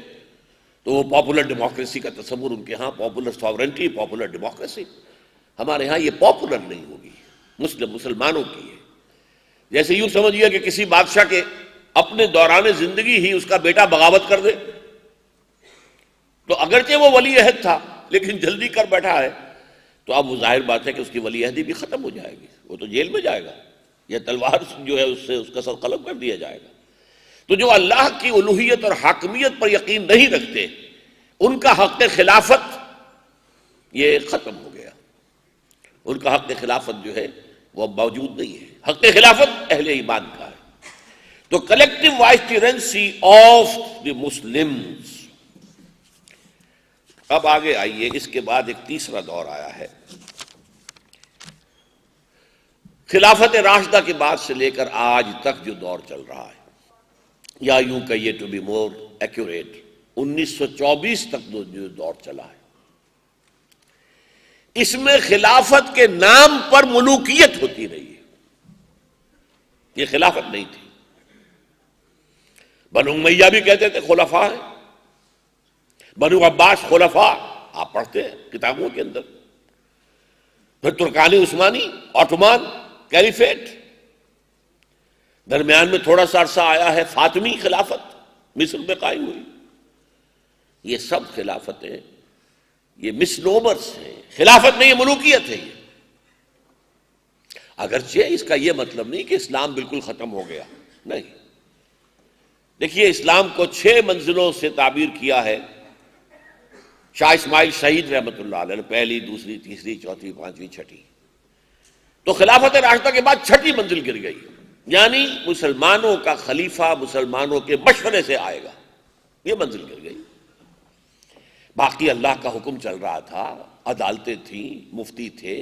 تو وہ پاپولر ڈیموکریسی کا تصور ان کے ہاں، پاپولر ساورنٹی، پاپولر ڈیموکریسی. ہمارے ہاں یہ پاپولر نہیں ہوگی، مسلمانوں کی ہے. جیسے یوں سمجھیے کہ کسی بادشاہ کے اپنے دوران زندگی ہی اس کا بیٹا بغاوت کر دے، تو اگرچہ وہ ولی عہد تھا لیکن جلدی کر بیٹھا ہے، تو اب وہ ظاہر بات ہے کہ اس کی ولی عہدی بھی ختم ہو جائے گی، وہ تو جیل میں جائے گا، یہ تلوار جو ہے اس سے اس کا سر قلم کر دیا جائے گا. تو جو اللہ کی الوہیت اور حاکمیت پر یقین نہیں رکھتے، ان کا حق خلافت یہ ختم ہو گیا. ان کا حق خلافت جو ہے وہ اب موجود نہیں ہے. حق خلافت اہل ایمان کا ہے. تو کلیکٹیو وائسریجنسی آف دی مسلمز. اب آگے آئیے، اس کے بعد ایک تیسرا دور آیا ہے. خلافت راشدہ کے بعد سے لے کر آج تک جو دور چل رہا ہے، یا یوں کہیے ٹو بی مور ایکوریٹ 1924 تک جو دور چلا ہے، اس میں خلافت کے نام پر ملوکیت ہوتی رہی ہے. یہ خلافت نہیں تھی. بنو امیہ بھی کہتے تھے خلفاء ہیں، بنو عباس خلفاء، آپ پڑھتے ہیں کتابوں کے اندر. پھر ترکانی عثمانی، آٹومان کیلیفیٹ، درمیان میں تھوڑا سا عرصہ آیا ہے فاطمی خلافت، مصر میں قائم ہوئی. یہ سب خلافتیں یہ مسنومرز ہیں. خلافت نہیں، یہ ملوکیت ہے. یہ اگرچہ اس کا یہ مطلب نہیں کہ اسلام بالکل ختم ہو گیا، نہیں. دیکھیے اسلام کو 6 منزلوں سے تعبیر کیا ہے شاہ اسماعیل شہید رحمۃ اللہ علیہ، پہلی، دوسری، تیسری، چوتھی، پانچویں، چھٹی. تو خلافت راشدہ کے بعد چھٹی منزل گر گئی، یعنی مسلمانوں کا خلیفہ مسلمانوں کے مشورے سے آئے گا. یہ منزل گر گئی. باقی اللہ کا حکم چل رہا تھا، عدالتیں تھیں، مفتی تھے،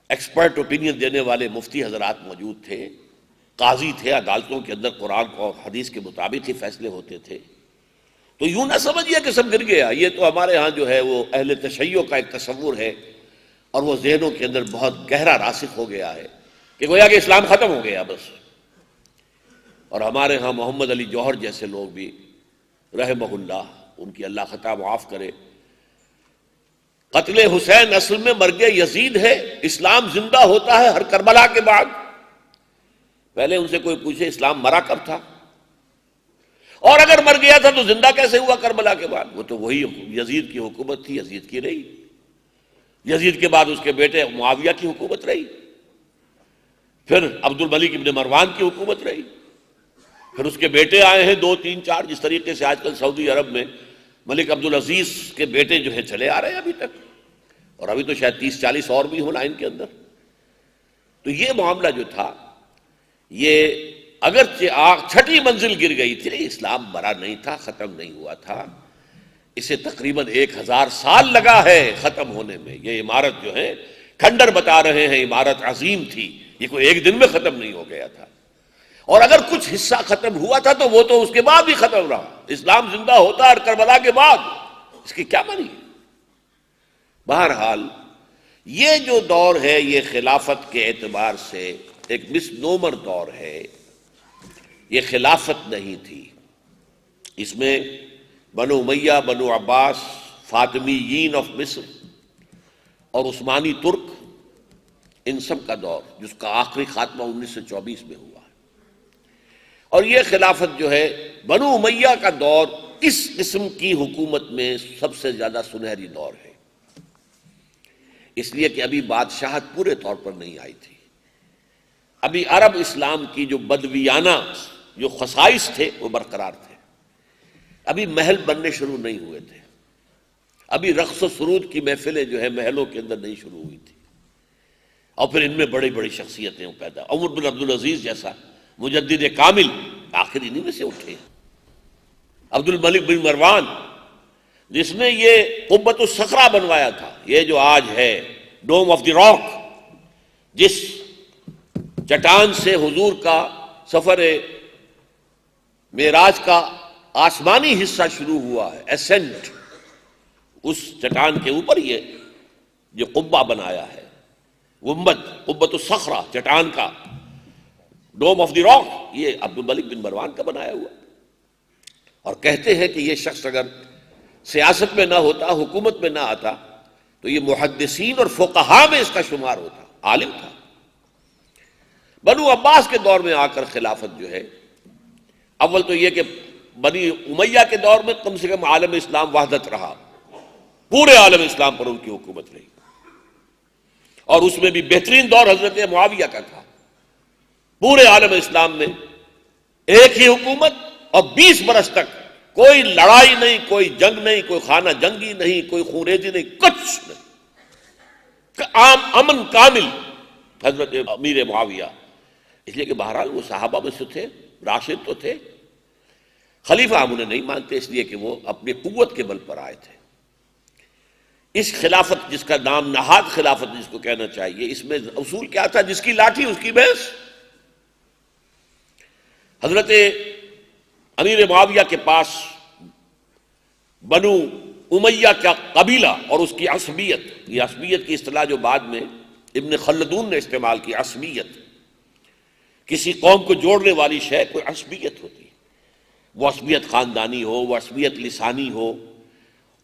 ایکسپرٹ اوپینین دینے والے مفتی حضرات موجود تھے، قاضی تھے، عدالتوں کے اندر قرآن اور حدیث کے مطابق ہی فیصلے ہوتے تھے. تو یوں نہ سمجھیے کہ سب گر گیا. یہ تو ہمارے ہاں جو ہے وہ اہل تشیع کا ایک تصور ہے، اور وہ ذہنوں کے اندر بہت گہرا راسخ ہو گیا ہے کہ گویا کہ اسلام ختم ہو گیا بس. اور ہمارے ہاں محمد علی جوہر جیسے لوگ بھی رحمہ اللہ، ان کی اللہ خطا معاف کرے، قتل حسین اصل میں مرگ یزید ہے. اسلام زندہ ہوتا ہے ہر کربلا کے بعد. پہلے ان سے کوئی پوچھے اسلام مرا کب تھا، اور اگر مر گیا تھا تو زندہ کیسے ہوا کربلا کے بعد؟ وہ تو وہی یزید کی حکومت تھی، یزید کی رہی. یزید کے بعد اس کے بیٹے معاویہ کی حکومت رہی، پھر عبد الملک ابن مروان کی حکومت رہی، پھر اس کے بیٹے آئے ہیں 2 3 4. جس طریقے سے آج کل سعودی عرب میں ملک عبدالعزیز کے بیٹے جو ہیں چلے آ رہے ہیں ابھی تک، اور ابھی تو شاید 30 40 اور بھی ہوں لائن کے اندر. تو یہ معاملہ جو تھا یہ اگرچہ چھٹی منزل گر گئی تھی، اسلام مرا نہیں تھا، ختم نہیں ہوا تھا، اسے تقریباً 1000 سال لگا ہے ختم ہونے میں۔ یہ عمارت جو ہے کھنڈر بتا رہے ہیں، عمارت عظیم تھی، یہ کوئی ایک دن میں ختم نہیں ہو گیا تھا، اور اگر کچھ حصہ ختم ہوا تھا تو وہ تو اس کے بعد بھی ختم رہا۔ اسلام زندہ ہوتا اور کربلا کے بعد، اس کی کیا معنی ہے؟ بہرحال یہ جو دور ہے یہ خلافت کے اعتبار سے ایک مس نومر دور ہے، یہ خلافت نہیں تھی۔ اس میں بنو امیہ، بنو عباس، فاطمیین آف مصر اور عثمانی ترک، ان سب کا دور جس کا آخری خاتمہ 1924 میں ہوا ہے، اور یہ خلافت جو ہے بنو امیہ کا دور اس قسم کی حکومت میں سب سے زیادہ سنہری دور ہے، اس لیے کہ ابھی بادشاہت پورے طور پر نہیں آئی تھی، ابھی عرب اسلام کی جو بدویانہ جو خصائص تھے وہ برقرار تھے، ابھی محل بننے شروع نہیں ہوئے تھے، ابھی رقص و سرود کی محفلیں جو ہے محلوں کے اندر نہیں شروع ہوئی تھی، اور پھر ان میں بڑی بڑی شخصیتیں پیدا، عمر بن عبدالعزیز جیسا مجدد کامل آخر انہی میں سے اٹھے، عبد الملک بن مروان جس نے یہ قبۃ الصخرہ بنوایا تھا، یہ جو آج ہے ڈوم آف دی راک، جس چٹان سے حضور کا سفر معراج کا آسمانی حصہ شروع ہوا ہے، اسینٹ، اس چٹان کے اوپر یہ جو قبہ بنایا ہے، گنبد، قبۃ الصخرہ، چٹان کا ڈوم آف دی راک، یہ عبد الملک بن مروان کا بنایا ہوا، اور کہتے ہیں کہ یہ شخص اگر سیاست میں نہ ہوتا، حکومت میں نہ آتا، تو یہ محدثین اور فقہاء میں اس کا شمار ہوتا، عالم تھا۔ بنو عباس کے دور میں آ کر خلافت جو ہے، اول تو یہ کہ بنی امیہ کے دور میں کم سے کم عالم اسلام وحدت رہا، پورے عالم اسلام پر ان کی حکومت رہی، اور اس میں بھی بہترین دور حضرت معاویہ کا تھا، پورے عالم اسلام میں ایک ہی حکومت، اور 20 برس تک کوئی لڑائی نہیں، کوئی جنگ نہیں، کوئی خانہ جنگی نہیں، کوئی خونریزی نہیں، کچھ نہیں، عام امن کامل حضرت امیر معاویہ، اس لیے کہ بہرحال وہ صحابہ میں سے تھے، راشد تو تھے، خلیفہ ہم انہیں نہیں مانتے، اس لیے کہ وہ اپنی قوت کے بل پر آئے تھے۔ اس خلافت جس کا نام نہاد خلافت جس کو کہنا چاہیے، اس میں اصول کیا تھا؟ جس کی لاٹھی اس کی بھینس۔ حضرت امیر معاویہ کے پاس بنو امیہ کا قبیلہ اور اس کی عصبیت، یہ عصبیت کی اصطلاح جو بعد میں ابن خلدون نے استعمال کی، عصبیت، کسی قوم کو جوڑنے والی شے کوئی عصبیت ہوتی ہے، وہ عصبیت خاندانی ہو، وہ عصبیت لسانی ہو،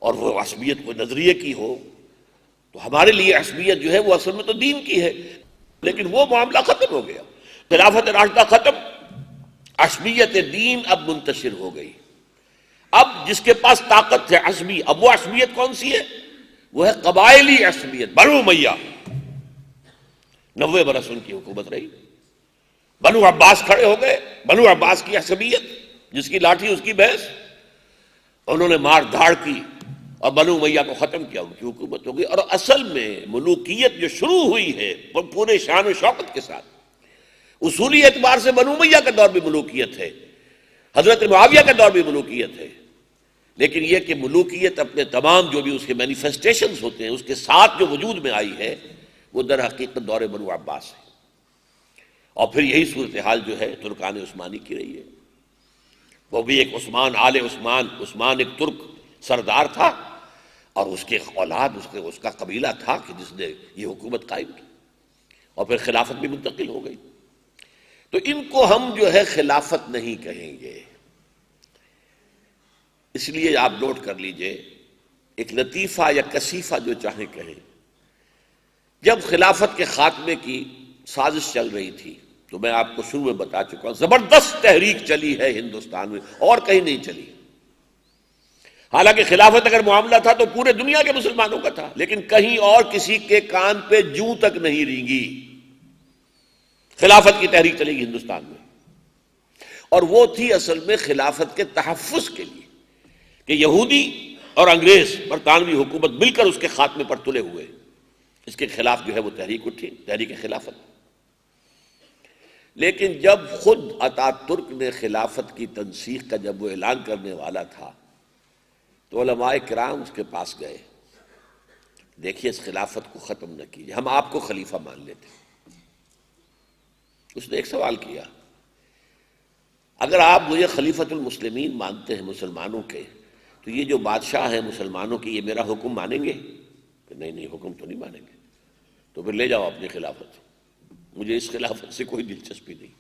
اور وہ عصبیت کوئی نظریے کی ہو، تو ہمارے لیے عصبیت جو ہے وہ اصل میں تو دین کی ہے، لیکن وہ معاملہ ختم ہو گیا، خلافت راشدہ ختم، عصبیت دین اب منتشر ہو گئی۔ اب جس کے پاس طاقت ہے عصبی، اب وہ عصبیت کون سی ہے؟ وہ ہے قبائلی عصبیت، بنو امیہ، 90 برس ان کی حکومت رہی، بنو عباس کھڑے ہو گئے، بنو عباس کی عصبیت، جس کی لاٹھی اس کی بھینس، انہوں نے مار دھاڑ کی اور بنو امیہ کو ختم کیا، ان کی حکومت ہو گئی۔ اور اصل میں ملوکیت جو شروع ہوئی ہے پورے شان و شوکت کے ساتھ، اصولی اعتبار سے بنو امیہ کا دور بھی ملوکیت ہے، حضرت معاویہ کا دور بھی ملوکیت ہے، لیکن یہ کہ ملوکیت اپنے تمام جو بھی اس کے مینیفیسٹیشنز ہوتے ہیں اس کے ساتھ جو وجود میں آئی ہے وہ در حقیقت دور بنو عباس ہے، اور پھر یہی صورتحال جو ہے ترکان عثمانی کی رہی ہے، وہ بھی ایک عثمان، آل عثمان، عثمان ایک ترک سردار تھا، اور اس کے اولاد، اس کا قبیلہ تھا کہ جس نے یہ حکومت قائم کی، اور پھر خلافت بھی منتقل ہو گئی۔ تو ان کو ہم جو ہے خلافت نہیں کہیں گے، اس لیے آپ نوٹ کر لیجئے، ایک لطیفہ یا کثیفہ جو چاہیں کہیں، جب خلافت کے خاتمے کی سازش چل رہی تھی تو میں آپ کو شروع میں بتا چکا ہوں، زبردست تحریک چلی ہے ہندوستان میں، اور کہیں نہیں چلی، حالانکہ خلافت اگر معاملہ تھا تو پورے دنیا کے مسلمانوں کا تھا، لیکن کہیں اور کسی کے کان پہ جوں تک نہیں رینگی، خلافت کی تحریک چلے گی ہندوستان میں، اور وہ تھی اصل میں خلافت کے تحفظ کے لیے، کہ یہودی اور انگریز برطانوی حکومت مل کر اس کے خاتمے پر تلے ہوئے، اس کے خلاف جو ہے وہ تحریک اٹھی، تحریک خلافت۔ لیکن جب خود اتا ترک نے خلافت کی تنسیخ کا جب وہ اعلان کرنے والا تھا تو علماء کرام اس کے پاس گئے، دیکھیے اس خلافت کو ختم نہ کیجیے، ہم آپ کو خلیفہ مان لیتے۔ اس نے ایک سوال کیا، اگر آپ مجھے خلیفۃ المسلمین مانتے ہیں مسلمانوں کے، تو یہ جو بادشاہ ہیں مسلمانوں کی یہ میرا حکم مانیں گے؟ کہ نہیں حکم تو نہیں مانیں گے۔ تو پھر لے جاؤ اپنی خلافت، مجھے اس خلافت سے کوئی دلچسپی نہیں۔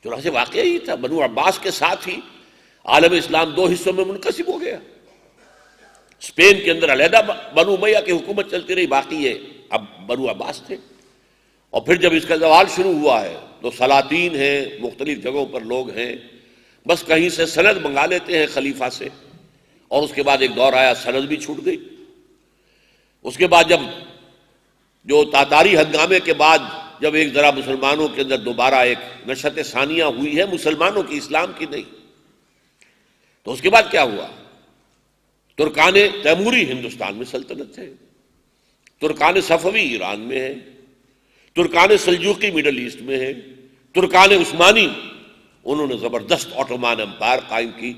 چنانچہ واقعہ یہ تھا، بنو عباس کے ساتھ ہی عالم اسلام دو حصوں میں منقسم ہو گیا۔ اسپین کے اندر علیحدہ بنو امیہ کی حکومت چلتی رہی، باقی یہ اب بنو عباس تھے۔ اور پھر جب اس کا زوال شروع ہوا ہے تو سلاطین ہیں، مختلف جگہوں پر لوگ ہیں، بس کہیں سے سند منگا لیتے ہیں خلیفہ سے، اور اس کے بعد ایک دور آیا سند بھی چھوٹ گئی۔ اس کے بعد جب جو تاتاری ہنگامے کے بعد جب ایک ذرا مسلمانوں کے اندر دوبارہ ایک نشأت ثانیہ ہوئی ہے مسلمانوں کی، اسلام کی نہیں، تو اس کے بعد کیا ہوا؟ ترکان تیموری ہندوستان میں سلطنت ہے، ترکان صفوی ایران میں ہے، ترکان سلجوقی مڈل ایسٹ میں ہے، ترکان عثمانی انہوں نے زبردست آٹومان امپائر قائم کی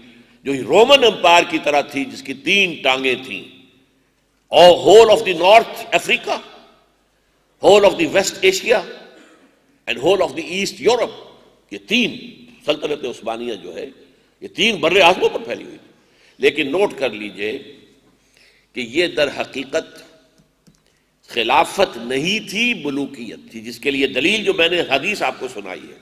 جو رومن امپائر کی طرح تھی، جس کی 3 ٹانگیں تھیں، اور whole of the North Africa, whole of the West Asia and whole of the East Europe, یہ 3 سلطنت عثمانیہ جو ہے یہ 3 بر اعظموں پر پھیلی ہوئی تھی۔ لیکن نوٹ کر لیجئے کہ یہ در حقیقت خلافت نہیں تھی، ملوکیت تھی، جس کے لیے دلیل جو میں نے حدیث آپ کو سنائی ہے